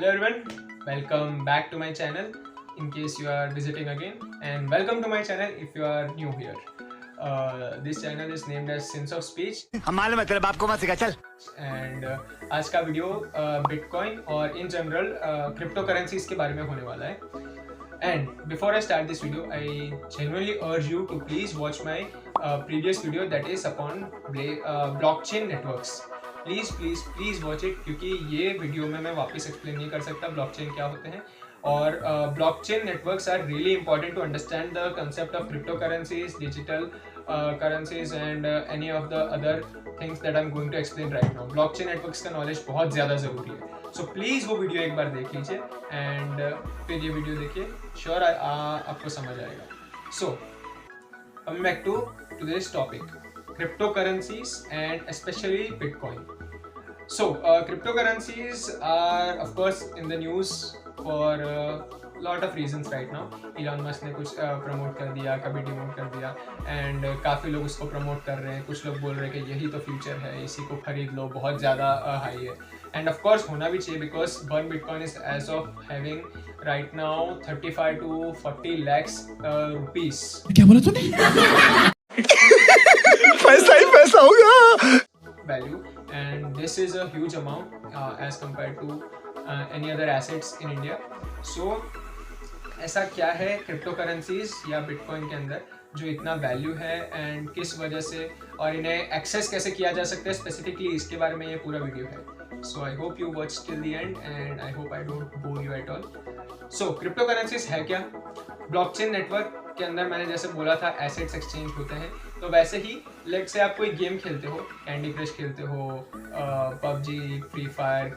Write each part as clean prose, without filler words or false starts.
Hello everyone, welcome back to my channel in case you are visiting again, and welcome to my channel if you are new here. This channel is named as Sense of Speech. हमारे मतलब आपको मत सिखा चल। And आज का video bitcoin और in general crypto currencies के बारे में होने वाला है. And before I start this video, I genuinely urge you to please watch my previous video that is upon blockchain networks. Please watch it, क्योंकि ये वीडियो में मैं वापस एक्सप्लेन नहीं कर सकता ब्लॉकचेन क्या होते हैं. और blockchain networks are really important to understand the concept of crypto currencies, digital currencies and any of the other things that I am going to explain right now. Blockchain networks का knowledge बहुत ज़्यादा ज़रूरी है, so please वो video एक बार देख लीजिए and फिर ये वीडियो देखिए, श्योर आपको समझ आएगा. So coming back to this topic, cryptocurrencies and especially Bitcoin. So cryptocurrencies are of course in the news for lot of reasons right now. Elon Musk ने कुछ प्रमोट कर दिया, कभी डिमोट कर दिया, एंड काफ़ी लोग उसको प्रमोट कर रहे हैं. कुछ लोग बोल रहे हैं कि यही तो फ्यूचर है, इसी को खरीद लो, बहुत ज़्यादा हाई है. एंड ऑफ कोर्स होना भी चाहिए, because one bitcoin is as of having right now 35 to 40 lakhs rupees. क्या बोला तूने? पैसा ही पैसा होगा. Value, and this is a huge amount as compared to any other assets in India. So ऐसा क्या है क्रिप्टो करेंसीज या बिटकॉइन के अंदर जो इतना वैल्यू है, एंड किस वजह से, और इन्हें एक्सेस कैसे किया जा सकता है स्पेसिफिकली, इसके बारे में ये पूरा वीडियो है. So I hope you watch till the end and I hope I don't bore you at all. So crypto currencies है क्या? ब्लॉकचेन नेटवर्क के अंदर मैंने जैसे बोला था एसेट्स एक्सचेंज होते हैं, तो वैसे ही लेट से आप कोई गेम खेलते हो, कैंडी क्रश खेलते हो, पबजी, फ्री फायर,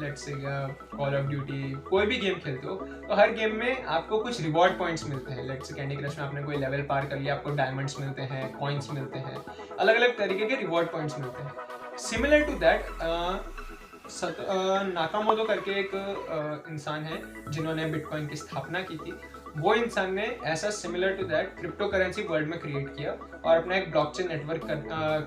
लेट से कॉल ऑफ ड्यूटी, कोई भी गेम खेलते हो, तो हर गेम में आपको कुछ रिवॉर्ड पॉइंट्स मिलते हैं. लेट से कैंडी क्रश में आपने कोई लेवल पार कर लिया, आपको डायमंड्स मिलते हैं, कॉइन्स मिलते हैं, अलग अलग तरीके के रिवॉर्ड पॉइंट्स मिलते हैं. सिमिलर टू दैट नाकामोटो करके एक इंसान है जिन्होंने बिटकॉइन की स्थापना की थी. वो इंसान ने ऐसा similar to that crypto currency world में क्रिएट किया और अपना एक ब्लॉकचेन नेटवर्क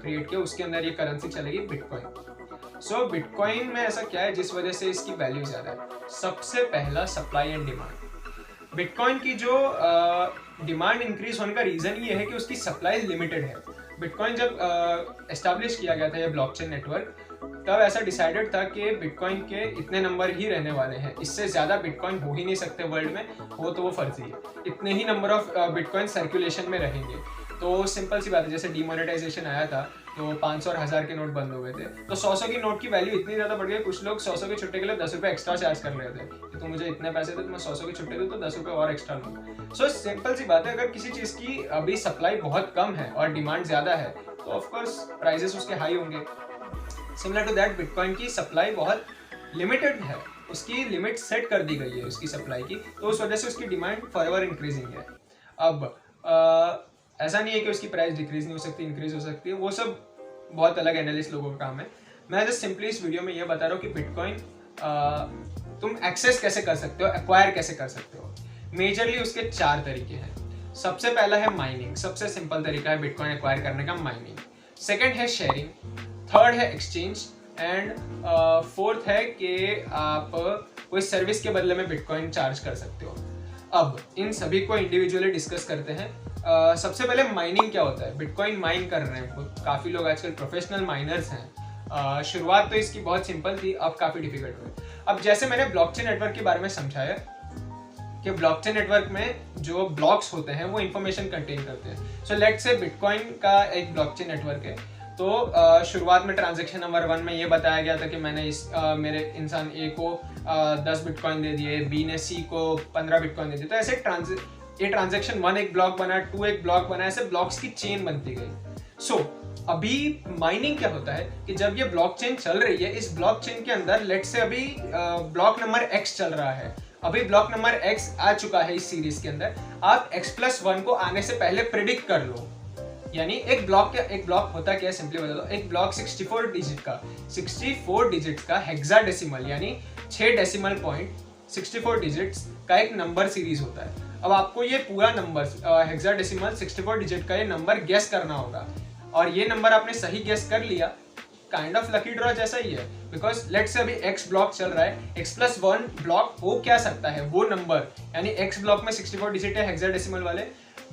क्रिएट किया. उसके अंदर ये करेंसी चलेगी बिटकॉइन. सो बिटकॉइन में ऐसा क्या है जिस वजह से इसकी वैल्यू ज़्यादा है? सबसे पहला सप्लाई एंड डिमांड. बिटकॉइन की जो डिमांड इंक्रीज होने का रीज़न ये है कि उसकी सप्लाई लिमिटेड है. बिटकॉइन जब एस्टैब्लिश किया गया था ये ब्लॉकचेन नेटवर्क, तब ऐसा डिसाइडेड था कि बिटकॉइन के इतने नंबर ही रहने वाले हैं, इससे ज़्यादा बिटकॉइन हो ही नहीं सकते वर्ल्ड में, हो तो वो फर्जी है. इतने ही नंबर ऑफ बिटकॉइन सर्कुलेशन में रहेंगे. तो सिंपल सी बात है, जैसे डीमोनेटाइजेशन आया था तो 500 और 1000 के नोट बंद हो गए थे, तो 100 की नोट की वैल्यू इतनी ज़्यादा बढ़ गई, कुछ लोग 100 के छुट्टे के लिए 10 रुपये एक्स्ट्रा चार्ज कर रहे थे कि तो मुझे इतने पैसे थे तो मैं 100 की छुट्टे दूँ तो 10 रुपये और एक्स्ट्रा लूँ. सो सिंपल सी बात है, अगर किसी चीज़ की अभी सप्लाई बहुत कम है और डिमांड ज़्यादा है तो ऑफकोर्स प्राइजेस उसके हाई होंगे. सिमिलर टू दैट बिटकॉइन की सप्लाई बहुत लिमिटेड है, उसकी लिमिट सेट कर दी गई है उसकी सप्लाई की, तो उस वजह से उसकी डिमांड फॉरएवर इंक्रीजिंग है. अब ऐसा नहीं है कि उसकी प्राइस डिक्रीज नहीं हो सकती, इंक्रीज हो सकती है, वो सब बहुत अलग एनालिस्ट लोगों का काम है. मैं जस्ट सिंपली इस वीडियो में ये बता रहा हूँ कि बिटकॉइन तुम एक्सेस कैसे कर सकते हो, एक्वायर कैसे कर सकते हो. मेजरली उसके 4 तरीके हैं. सबसे पहला है माइनिंग. सबसे सिंपल तरीका है बिटकॉइन एक्वायर करने का, माइनिंग. सेकेंड है शेयरिंग. थर्ड है एक्सचेंज. एंड फोर्थ है कि आप कोई सर्विस के बदले में बिटकॉइन चार्ज कर सकते हो. अब इन सभी को इंडिविजुअली डिस्कस करते हैं. सबसे पहले माइनिंग क्या होता है. बिटकॉइन माइन कर रहे हैं काफ़ी लोग आजकल, प्रोफेशनल माइनर्स हैं. शुरुआत तो इसकी बहुत सिंपल थी, अब काफ़ी डिफिकल्ट हुई. अब जैसे मैंने ब्लॉकचेन नेटवर्क के बारे में समझाया कि ब्लॉकचेन नेटवर्क में जो ब्लॉक्स होते हैं वो इंफॉर्मेशन कंटेन करते हैं. सो लेट्स से बिटकॉइन का एक ब्लॉकचेन नेटवर्क है, तो शुरुआत में ट्रांजैक्शन नंबर 1 में ये बताया गया था कि मैंने मेरे इंसान ए को 10 बिटकॉइन दे दिए, बी ने सी को 15 बिटकॉइन दे दिए. तो ऐसे ये ट्रांजैक्शन 1 एक ब्लॉक बना, 2 एक ब्लॉक बना, ऐसे ब्लॉक्स की चेन बनती गई. सो अभी माइनिंग क्या होता है कि जब ये ब्लॉकचेन चल रही है, इस ब्लॉकचेन के अंदर लेट से अभी ब्लॉक नंबर x चल रहा है, अभी ब्लॉक नंबर x आ चुका है इस सीरीज के अंदर. आप x+1 को आने से पहले प्रिडिक्ट कर लो. यानी एक ब्लॉक होता क्या है, सिंपली बता दो. एक ब्लॉक 64 डिजिट का हेक्साडेसिमल यानी 6 डेसिमल पॉइंट 64 डिजिट्स का एक नंबर सीरीज होता है. अब आपको ये पूरा नंबर हेक्साडेसिमल 64 डिजिट का ये नंबर गेस करना होगा, और ये नंबर आपने सही गेस कर लिया काइंड ऑफ लकी ड्रॉ जैसा ही है, बिकॉज लेट्स से अभी x ब्लॉक चल रहा है, x+1 ब्लॉक हो क्या सकता है, वो नंबर, यानी x ब्लॉक में 64 डिजिट है हेक्साडेसिमल वाले,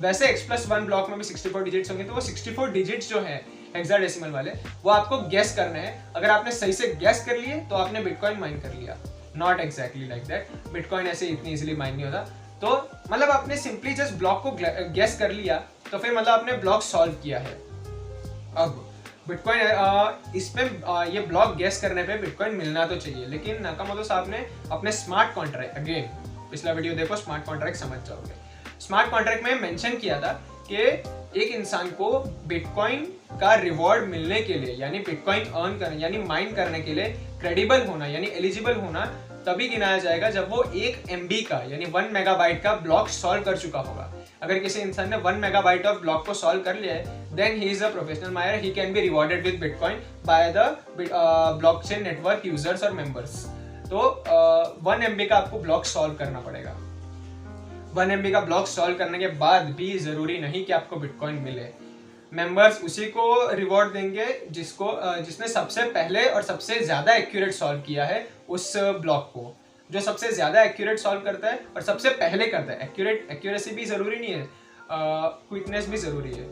वैसे x+1 ब्लॉक में भी 64 डिजिट्स होंगे, तो वो 64 डिजिट्स जो है हेक्साडेसिमल वाले, वो आपको गेस करना है। अगर आपने सही से गेस कर लिए तो आपने बिटकॉइन माइन कर लिया। Not exactly like that, bitcoin ऐसे इतनी इजीली माइन नहीं होता। तो मतलब आपने सिंपली जस्ट ब्लॉक को गेस कर लिया, तो फिर मतलब आपने ब्लॉक सॉल्व किया है। अब बिटकॉइन इस पे ये ब्लॉक गेस करने पे बिटकॉइन मिलना तो चाहिए, लेकिन नाकामोटो साहब ने अपने स्मार्ट कॉन्ट्रैक्ट, अगेन पिछला वीडियो देखो, स्मार्ट कॉन्ट्रैक्ट समझ जाओगे। स्मार्ट कॉन्ट्रैक्ट में मेंशन किया था कि एक इंसान को बिटकॉइन का रिवॉर्ड मिलने के लिए, यानी बिटकॉइन अर्न करने यानी माइन करने के लिए क्रेडिबल होना यानी एलिजिबल होना तभी गिनाया जाएगा जब वो 1 MB का यानी 1 मेगाबाइट का ब्लॉक सॉल्व कर चुका होगा। अगर किसी इंसान ने 1 मेगाबाइट ऑफ ब्लॉक को सॉल्व कर लिया है, then he is a professional miner, he can be rewarded with bitcoin by the blockchain network users और मेंबर्स। तो 1 MB का आपको ब्लॉक सॉल्व करना पड़ेगा। 1 MB का ब्लॉक सॉल्व करने के बाद भी जरूरी नहीं कि आपको बिटकॉइन मिले। मेंबर्स उसी को रिवॉर्ड देंगे जिसने सबसे पहले और सबसे ज्यादा एक्यूरेट सॉल्व किया है उस ब्लॉक को। जो सबसे ज्यादा एक्यूरेट सॉल्व करता है और सबसे पहले करता है, एक्यूरेसी भी जरूरी नहीं है, क्विकनेस भी जरूरी है।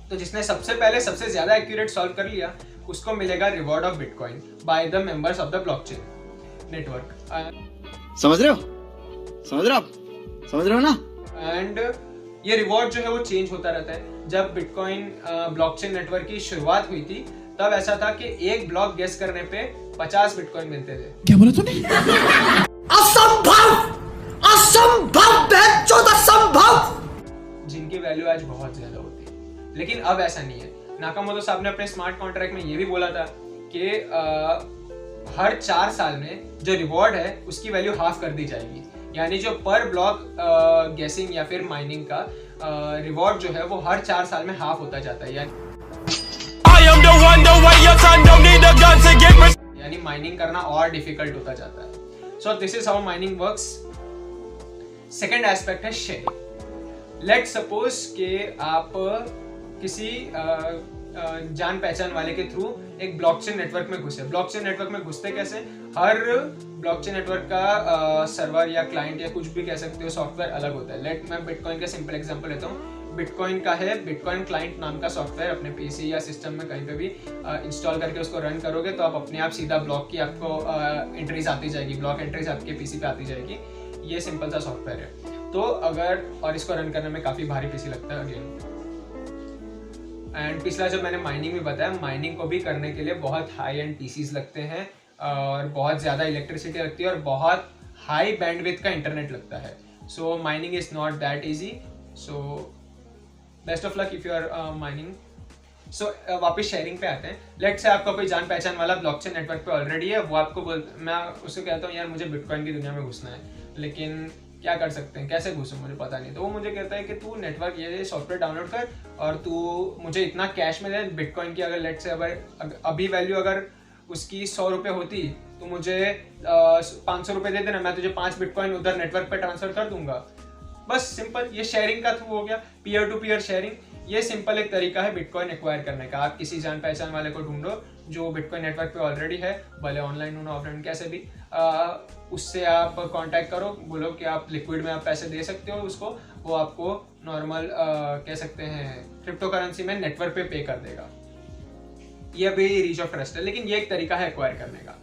तो जिसने सबसे पहले सबसे ज्यादा एक्यूरेट सॉल्व कर लिया, उसको मिलेगा reward of bitcoin by the members of the blockchain network. समझ रहे हो? समझ रहे हो ना? एंड ये रिवॉर्ड जो है वो चेंज होता रहता है। जब बिटकॉइन ब्लॉकचेन नेटवर्क की शुरुआत हुई थी, तब ऐसा था कि एक ब्लॉक गेस करने पे 50 बिटकॉइन मिलते थे। क्या बोला तूने? असंभव, जिनकी वैल्यू आज बहुत ज्यादा होती है। लेकिन अब ऐसा नहीं है। नाकामोटो साहब ने अपने स्मार्ट कॉन्ट्रैक्ट में ये भी बोला था कि हर 4 साल में जो रिवॉर्ड है उसकी वैल्यू हाफ कर दी जाएगी, यानी जो पर ब्लॉक गेसिंग या फिर माइनिंग का रिवॉर्ड जो है वो हर 4 साल में हाफ होता जाता है। यानी माइनिंग करना और डिफिकल्ट होता जाता है। So this is how mining works. Second aspect है शेयरिंग। लेट्स सपोज कि आप किसी जान पहचान वाले के थ्रू एक ब्लॉकचेन नेटवर्क में घुसे। ब्लॉकचेन नेटवर्क में घुसते कैसे? हर ब्लॉकचेन नेटवर्क का सर्वर या क्लाइंट या कुछ भी कह सकते हो, सॉफ्टवेयर अलग होता है। मैं बिटकॉइन का सिंपल एग्जांपल लेता हूँ। बिटकॉइन का है बिटकॉइन क्लाइंट नाम का सॉफ्टवेयर। अपने पीसी या सिस्टम में कहीं पे भी इंस्टॉल करके उसको रन करोगे तो आप अपने आप सीधा ब्लॉक की आपको एंट्रीज आती जाएगी, ब्लॉक एंट्रीज आपके पीसी पे आती जाएगी। ये सिंपल सा सॉफ्टवेयर है। तो अगर और इसको रन करने में काफी भारी पीसी लगता है अगेन। एंड पिछला जब मैंने माइनिंग में बताया, माइनिंग को भी करने के लिए बहुत हाई एंड पीसीज लगते हैं और बहुत ज़्यादा इलेक्ट्रिसिटी लगती है और बहुत हाई बैंडविड्थ का इंटरनेट लगता है। So mining is not that easy. So best of luck if you are mining. So वापस शेयरिंग पे आते हैं। लेट्स से आपका कोई जान पहचान वाला ब्लॉकचेन नेटवर्क पे ऑलरेडी है, वो आपको मैं उसको कहता हूँ यार मुझे बिटकॉइन की दुनिया में घुसना है, लेकिन क्या कर सकते हैं, कैसे घुसूं, मुझे पता नहीं। तो वो मुझे कहता है कि तू नेटवर्क ये सॉफ्टवेयर डाउनलोड कर और तू मुझे इतना कैश में दे बिटकॉइन की। अगर लेट से अभी वैल्यू अगर उसकी 100 रुपये होती तो मुझे 500 रुपये दे देना, मैं तुझे 5 बिटकॉइन उधर नेटवर्क पे ट्रांसफर कर दूंगा। बस सिंपल, ये शेयरिंग का थ्रू हो गया, पीयर टू पीयर शेयरिंग। ये सिंपल एक तरीका है बिटकॉइन एक्वायर करने का। आप किसी जान पहचान वाले को ढूंढो जो बिटकॉइन नेटवर्क पे ऑलरेडी है, भले ऑनलाइन हो ना ऑफलाइन कैसे भी, उससे आप कांटेक्ट करो, बोलो कि आप लिक्विड में आप पैसे दे सकते हो उसको, वो आपको नॉर्मल कह सकते हैं क्रिप्टो करेंसी में नेटवर्क पे कर देगा। ये अभी रीच ऑफ ट्रस्ट है, लेकिन ये एक तरीका है एक्वायर करने का।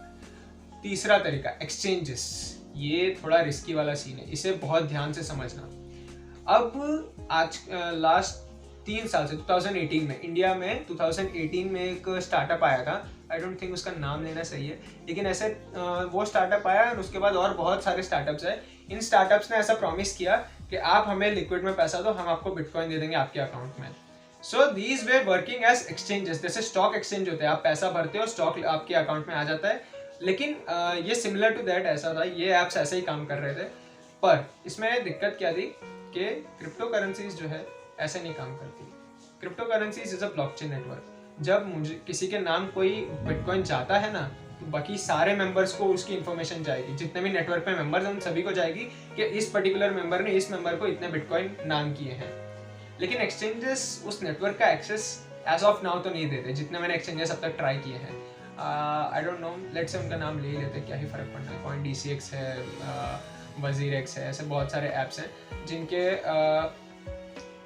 तीसरा तरीका एक्सचेंजेस। ये थोड़ा रिस्की वाला सीन है, इसे बहुत ध्यान से समझना। अब आज लास्ट 3 साल से 2018 में इंडिया में 2018 में एक स्टार्टअप आया था। आई डोंट थिंक उसका नाम लेना सही है, लेकिन ऐसे वो स्टार्टअप आया और उसके बाद और बहुत सारे स्टार्टअप्स हैं। इन स्टार्टअप्स ने ऐसा प्रॉमिस किया कि आप हमें लिक्विड में पैसा दो, हम आपको बिटकॉइन दे देंगे आपके अकाउंट में। सो दीज वे वर्किंग एज एक्सचेंजेस, जैसे स्टॉक एक्सचेंज होते हैं, आप पैसा भरते हो, स्टॉक आपके अकाउंट में आ जाता है। लेकिन ये सिमिलर टू दैट ऐसा था, ये ऐप्स ऐसे ही काम कर रहे थे। पर इसमें दिक्कत क्या थी कि क्रिप्टो करेंसीज जो है ऐसे नहीं काम करती। Crypto currencies is a blockchain network. जब मुझे किसी के नाम कोई बिटकॉइन जाता है ना, तो बाकी सारे मेंबर्स को उसकी इन्फॉर्मेशन जाएगी, जितने भी नेटवर्क पे मेंबर्स हैं उन सभी को जाएगी कि इस पर्टिकुलर मेंबर ने इस मेंबर को इतने बिटकॉइन नाम किए हैं। लेकिन एक्सचेंजेस उस नेटवर्क का एक्सेस एज ऑफ नाउ तो नहीं देते, जितने मैंने एक्सचेंजेस अब तक ट्राई किए हैं। I don't know, let's say उनका नाम ले ही लेते, क्या ही फ़र्क पड़ना है। CoinDCX है, WazirX है, ऐसे बहुत सारे ऐप्स हैं जिनके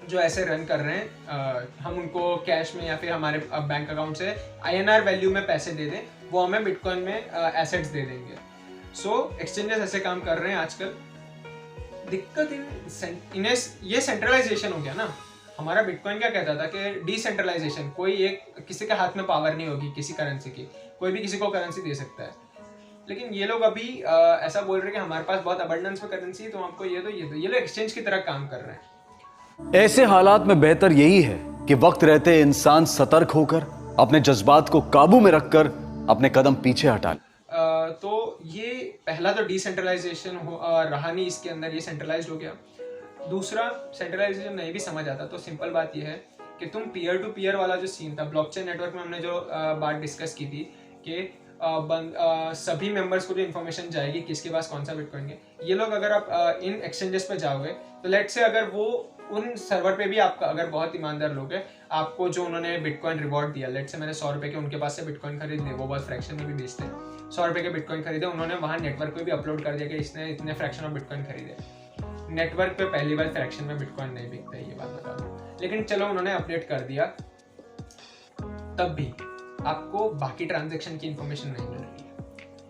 जो ऐसे रन कर रहे हैं, हम उनको कैश में या फिर हमारे बैंक अकाउंट से INR वैल्यू में पैसे दे दें, वो हमें बिटकॉइन में एसेट्स दे देंगे। सो एक्सचेंजेस ऐसे काम कर रहे हैं आजकल। दिक्कत इन्हें ये सेंट्रलाइजेशन हो गया ना। हमारा बिटकॉइन क्या कहता था कि डिसेंट्रलाइजेशन, कोई एक किसी के हाथ में पावर नहीं होगी किसी करेंसी की, कोई भी किसी को करेंसी दे सकता है। लेकिन ये लोग अभी ऐसा बोल रहे हैं कि हमारे पास बहुत अबंडेंस में करेंसी है, तो आपको ये दो, ये लोग एक्सचेंज की तरह काम कर रहे हैं। ऐसे हालात में बेहतर यही है कि वक्त रहते इंसान सतर्क होकर अपने जज्बात को काबू में रखकर अपने कदम पीछे हटा ले। तो ये पहला तो डिसेंट्रलाइजेशन रहा नहीं इसके अंदर, ये सेंट्रलाइज्ड हो गया। दूसरा, सेंट्रलाइजेशन नहीं भी समझ आता तो सिंपल बात ये है कि तुम पीयर टू पीयर वाला जो सीन था ब्लॉकचेन नेटवर्क में, हमने जो बात डिस्कस की थी कि सभी मेंबर्स को जो इन्फॉर्मेशन जाएगी किसके पास कौन सा बिटकॉइन है, ये लोग अगर आप इन एक्सचेंजेस पे जाओगे तो लेट्स से अगर वो उन सर्वर पे भी आपका अगर बहुत ईमानदार लोग हैं, आपको जो उन्होंने बिटकॉइन रिवॉर्ड दिया, लेट्स से मैंने 100 रुपये के उनके पास से बिटकॉइन खरीद लिए, वो बहुत फ्रैक्शन में भी बेचते हैं, 100 रुपये के बिटकॉइन खरीदे, उन्होंने वहाँ नेटवर्क पे भी अपलोड कर दिया कि इसने इतने फ्रैक्शन ऑफ बिटकॉइन खरीदे। नेटवर्क पे पहली बार फ्रैक्शन में बिटकॉइन नहीं बिकता है, ये बात बता दूं, लेकिन चलो उन्होंने अपडेट कर दिया, तब भी आपको बाकी ट्रांजैक्शन की इंफॉर्मेशन नहीं मिल रही है।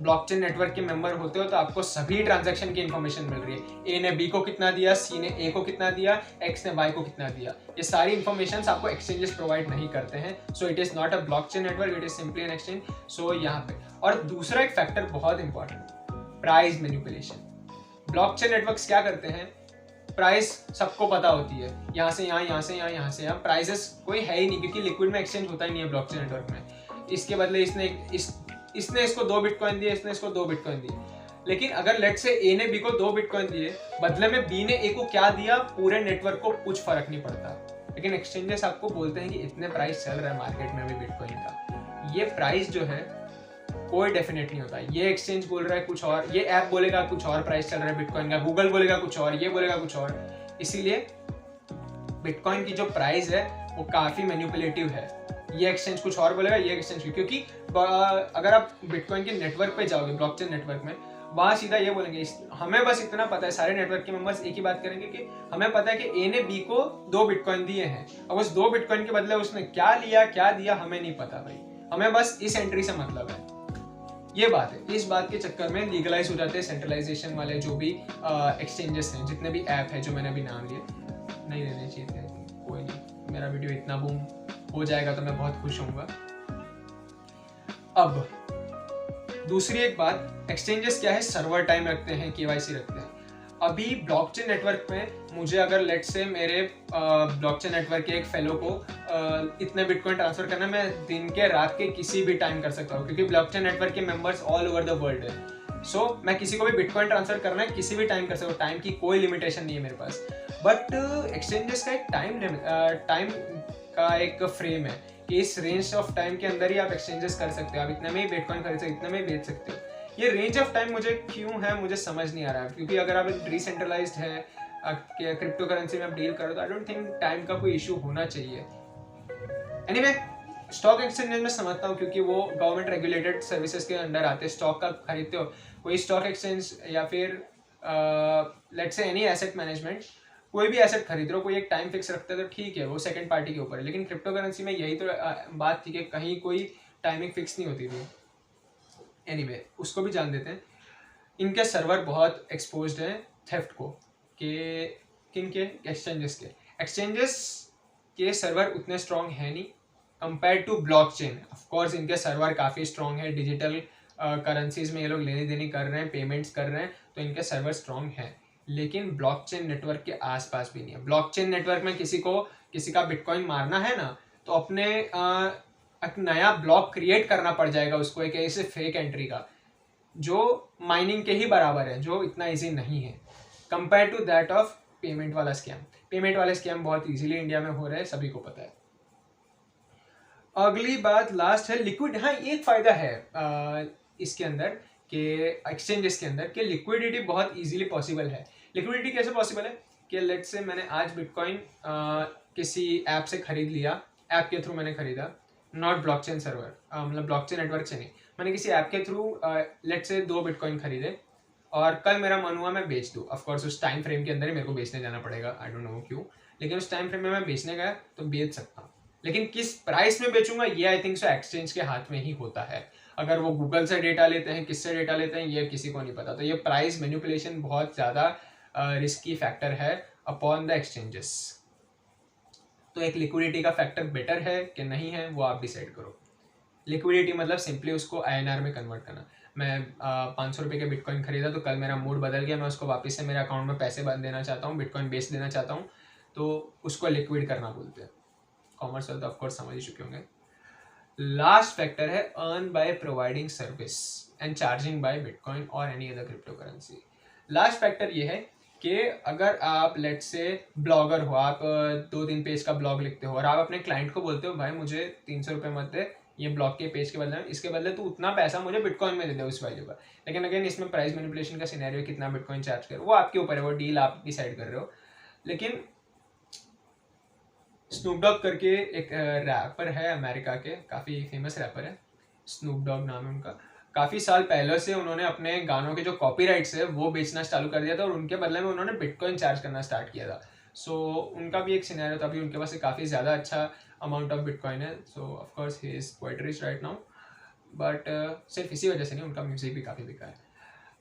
ब्लॉकचेन नेटवर्क के मेंबर होते हो तो आपको सभी ट्रांजैक्शन की इंफॉर्मेशन मिल रही है। ए ने बी को कितना दिया, सी ने ए को कितना दिया, एक्स ने वाई को कितना दिया, ये सारी इंफॉर्मेशन आपको एक्सचेंजेस प्रोवाइड नहीं करते हैं। So it is not a blockchain network, it is simply an exchange. So यहाँ पे और दूसरा एक फैक्टर बहुत important, price manipulation. Blockchain networks क्या करते हैं, प्राइस सबको पता होती है, यहाँ से यहाँ, यहाँ से यहाँ, यहाँ से यहाँ, प्राइसेस कोई है ही नहीं, क्योंकि लिक्विड में एक्सचेंज होता ही नहीं है ब्लॉकचेन नेटवर्क में। इसके बदले इसने इसको 2 बिटकॉइन दिए, इसने इसको 2 बिटकॉइन दिए। लेकिन अगर लेट्स से ए ने बी को 2 बिटकॉइन दिए, बदले में बी ने ए को क्या दिया, पूरे नेटवर्क को कुछ फर्क नहीं पड़ता। लेकिन एक्सचेंजेस आपको बोलते हैं कि इतने प्राइस चल रहा है मार्केट में अभी बिटकॉइन का, ये प्राइस जो है कोई डेफिनेट नहीं होता। ये एक्सचेंज बोल रहा है कुछ और, ये ऐप बोलेगा कुछ और प्राइस चल रहा है बिटकॉइन का, गूगल बोलेगा कुछ और, ये बोलेगा कुछ और। इसीलिए बिटकॉइन की जो प्राइस है वो काफी मैनिपुलेटिव है। ये एक्सचेंज कुछ और बोलेगा, ये एक्सचेंज, क्योंकि अगर आप बिटकॉइन के नेटवर्क पे जाओगे, ब्लॉकचेन नेटवर्क में, वहां सीधा ये बोलेंगे, हमें बस इतना पता है, सारे नेटवर्क के मेंबर्स एक ही बात करेंगे कि हमें पता है कि ए ने बी को 2 बिटकॉइन दिए हैं, अब उस 2 बिटकॉइन के बदले उसने क्या लिया क्या दिया हमें नहीं पता भाई, हमें बस इस एंट्री से मतलब है। ये बात है, इस बात के चक्कर में लीगलाइज हो जाते हैं सेंट्रलाइजेशन वाले जो भी एक्सचेंजेस हैं, जितने भी ऐप है जो मैंने अभी नाम लिए। नहीं लेने चाहिए थे, कोई नहीं, मेरा वीडियो इतना बूम हो जाएगा तो मैं बहुत खुश होऊंगा। अब दूसरी एक बात, एक्सचेंजेस क्या है, सर्वर टाइम रखते हैं, KYC रखते हैं। अभी ब्लॉकचेन नेटवर्क में मुझे अगर लेट्स से मेरे ब्लॉकचेन नेटवर्क के एक फेलो को इतने बिटकॉइन ट्रांसफर करना, मैं दिन के रात के किसी भी टाइम कर सकता हूँ, क्योंकि ब्लॉकचेन नेटवर्क के members all over the world है। सो मैं किसी को भी बिटकॉइन ट्रांसफर करना है किसी भी टाइम कर सकता हूँ, टाइम की कोई लिमिटेशन नहीं है मेरे पास। बट एक्सचेंजेस का एक टाइम का एक फ्रेम है कि इस रेंज ऑफ टाइम के अंदर ही आप एक्सचेंजेस कर सकते हो, आप इतने में ही बिटकॉइन खरीद सकते हो, इतने में ही बेच सकते हो। ये रेंज ऑफ टाइम मुझे क्यों है मुझे समझ नहीं आ रहा है, क्योंकि अगर आप डिसेंट्रलाइज्ड है, क्रिप्टो करेंसी में आप डील करो, तो आई डोंट थिंक टाइम का कोई इशू होना चाहिए। एनीवे, स्टॉक एक्सचेंज में समझता हूँ, क्योंकि वो गवर्नमेंट रेगुलेटेड सर्विसेज के अंडर आते हैं। स्टॉक का खरीदते हो, कोई स्टॉक एक्सचेंज या फिर let's say any asset management, कोई भी एसेट खरीद रहे हो, कोई एक टाइम फिक्स रखते हैं तो ठीक है, वो सेकंड पार्टी के ऊपर है। लेकिन क्रिप्टो करेंसी में यही तो बात थी कि कहीं कोई टाइमिंग फिक्स नहीं होती थी। एनीवे, उसको भी जान देते हैं। इनके सर्वर बहुत एक्सपोज्ड हैं थेफ्ट को, कि किन के, एक्सचेंजेस के सर्वर उतने स्ट्रॉन्ग है नहीं compare to blockchain. Of course इनके सर्वर काफ़ी स्ट्रॉन्ग है, डिजिटल करेंसीज में ये लोग लेनी देनी कर रहे हैं, पेमेंट्स कर रहे हैं, तो इनके सर्वर स्ट्रॉन्ग है। लेकिन ब्लॉकचेन नेटवर्क के आसपास भी नहीं है। ब्लॉकचेन नेटवर्क में किसी का बिटकॉइन मारना है ना, तो अपने एक नया ब्लॉक क्रिएट करना पड़ जाएगा उसको, एक ऐसे फेक एंट्री का, जो माइनिंग के ही बराबर है, जो इतना इजी नहीं है compare to that of payment वाला स्कैम। पेमेंट वाले स्कैम बहुत इजीली इंडिया में हो रहे हैं, सभी को पता है। अगली बात लास्ट है लिक्विड। हाँ, एक फायदा है इसके अंदर कि एक्सचेंजेस के अंदर कि लिक्विडिटी बहुत इजीली पॉसिबल है। लिक्विडिटी कैसे पॉसिबल है कि लेट्स से मैंने आज बिटकॉइन किसी ऐप से खरीद लिया, ऐप के थ्रू मैंने खरीदा, नॉट ब्लॉकचेन सर्वर, मतलब ब्लॉकचेन नेटवर्क से नहीं, मैंने किसी ऐप के थ्रू लेट से 2 बिटकॉइन खरीदे और कल मेरा मन हुआ मैं बेच दूँ। ऑफकोर्स उस टाइम फ्रेम के अंदर ही मेरे को बेचने जाना पड़ेगा, आई डोंट नो क्यों, लेकिन उस टाइम फ्रेम में मैं बेचने गया तो बेच सकता हूँ। लेकिन किस प्राइस में बेचूंगा ये आई थिंक सो एक्सचेंज के हाथ में ही होता है। अगर वो गूगल से डेटा लेते हैं, किससे डेटा लेते हैं, ये किसी को नहीं पता। तो ये प्राइस मैनिपुलेशन बहुत ज़्यादा रिस्की फैक्टर है अपॉन द एक्सचेंजेस। तो एक लिक्विडिटी का फैक्टर बेटर है कि नहीं है, वो आप डिसाइड करो। लिक्विडिटी मतलब सिंपली उसको INR में कन्वर्ट करना। मैं 500 रुपये के बिटकॉइन खरीदा तो कल मेरा मूड बदल गया, मैं उसको वापस से मेरे अकाउंट में पैसे देना चाहता हूँ, बिटकॉइन बेच देना चाहता हूँ, तो उसको लिक्विड करना बोलते हैं। कॉमर्स वाले तो ऑफकोर्स समझ ही चुके होंगे। लास्ट फैक्टर है earn by providing service and charging by bitcoin और any other crypto currency. Last factor ये है कि अगर आप लेट से ब्लॉगर हो, आप 2-3 पेज का ब्लॉग लिखते हो और आप अपने क्लाइंट को बोलते हो भाई मुझे 300 रुपये मत दे ये ब्लॉग के पेज के बदले में, इसके बदले तू उतना पैसा मुझे बिटकॉइन में दे दे उस वैल्यू का। लेकिन अगेन इसमें प्राइस मैनिपुलेशन का सिनेरियो, कितना बिटकॉइन चार्ज करो वो आपके ऊपर है, वो डील आप डिसाइड कर रहे हो। लेकिन स्नूप डॉग करके एक रैपर है अमेरिका के, काफ़ी फेमस रैपर है, स्नूप डॉग नाम है उनका। काफ़ी साल पहले से उन्होंने अपने गानों के जो कॉपीराइट्स है वो बेचना चालू कर दिया था और उनके बदले में उन्होंने बिटकॉइन चार्ज करना स्टार्ट किया था। सो उनका भी एक सिनेरियो था, अभी उनके पास काफ़ी ज़्यादा अच्छा अमाउंट ऑफ बिटकॉइन है। So of course he is quite rich right now, but सिर्फ इसी वजह से नहीं, उनका म्यूज़िक भी काफ़ी बिका है।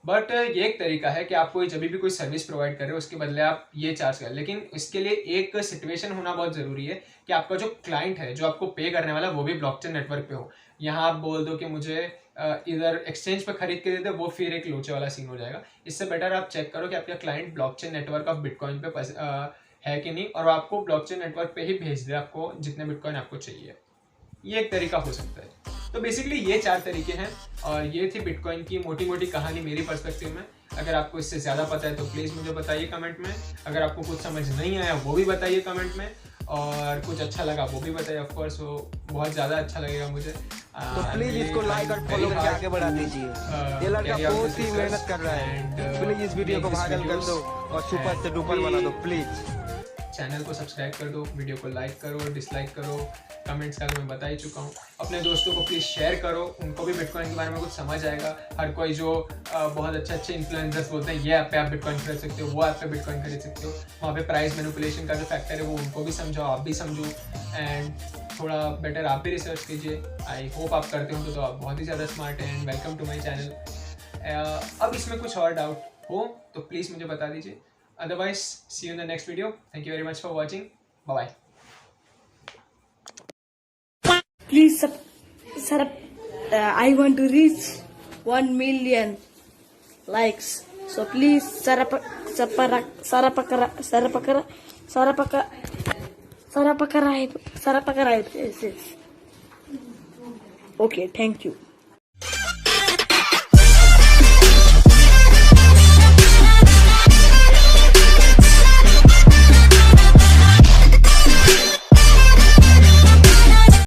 बट ये एक तरीका है कि आप कोई जब भी कोई सर्विस प्रोवाइड कर रहे हो उसके बदले आप ये चार्ज करें। लेकिन इसके लिए एक सिचुएशन होना बहुत ज़रूरी है कि आपका जो क्लाइंट है जो आपको पे करने वाला वो भी ब्लॉकचेन नेटवर्क पे हो। यहाँ आप बोल दो कि मुझे इधर एक्सचेंज पे खरीद के दे दो, वो फिर एक लोचे वाला सीन हो जाएगा। इससे बेटर आप चेक करो कि आपका client blockchain network of bitcoin पे है कि नहीं, और आपको ब्लॉकचेन नेटवर्क पे ही भेज दे आपको जितने बिटकॉइन आपको चाहिए। ये एक तरीका हो सकता है। तो बेसिकली ये 4 तरीके हैं और ये थी बिटकॉइन की मोटी मोटी कहानी मेरी पर्सपेक्टिव में। अगर आपको इससे ज़्यादा पता है तो प्लीज़ मुझे बताइए कमेंट में। अगर आपको कुछ समझ नहीं आया वो भी बताइए कमेंट में, और कुछ अच्छा लगा वो भी बताइए। ऑफकोर्स वो बहुत ज़्यादा अच्छा लगेगा मुझे। तो प्लीज इसको लाइक और फॉलो करके आगे बढ़ा दीजिए। ये लड़का बहुत ही मेहनत कर रहा है। प्लीज इस वीडियो को वायरल कर दो और सुपर से डुपर बना दो प्लीज। चैनल को सब्सक्राइब कर दो, वीडियो को लाइक करो, डिसलाइक करो, कमेंट्स का मैं बता ही चुका हूँ। अपने दोस्तों को प्लीज़ शेयर करो, उनको भी बिटकॉइन के बारे में कुछ समझ आएगा। हर कोई जो बहुत अच्छे इन्फ्लुएंसर्स बोलते हैं ये ऐप पे आप बिटकॉइन खरीद सकते हो, वो ऐप पे बिटकॉइन खरीद सकते हो, वहाँ पे प्राइस मैनिपुलेशन का जो फैक्टर है वो उनको भी समझाओ, आप भी समझो, एंड थोड़ा बेटर आप भी रिसर्च कीजिए। आई होप आप करते हो तो आप बहुत ही ज़्यादा स्मार्ट हैं। And welcome to my channel. अब इसमें कुछ और डाउट हो तो प्लीज़ मुझे बता दीजिए। Otherwise, see you in the next video. Thank you very much for watching. Bye bye. Please, sir, I want to reach 1 million likes. So please, subscribe. Okay, thank you.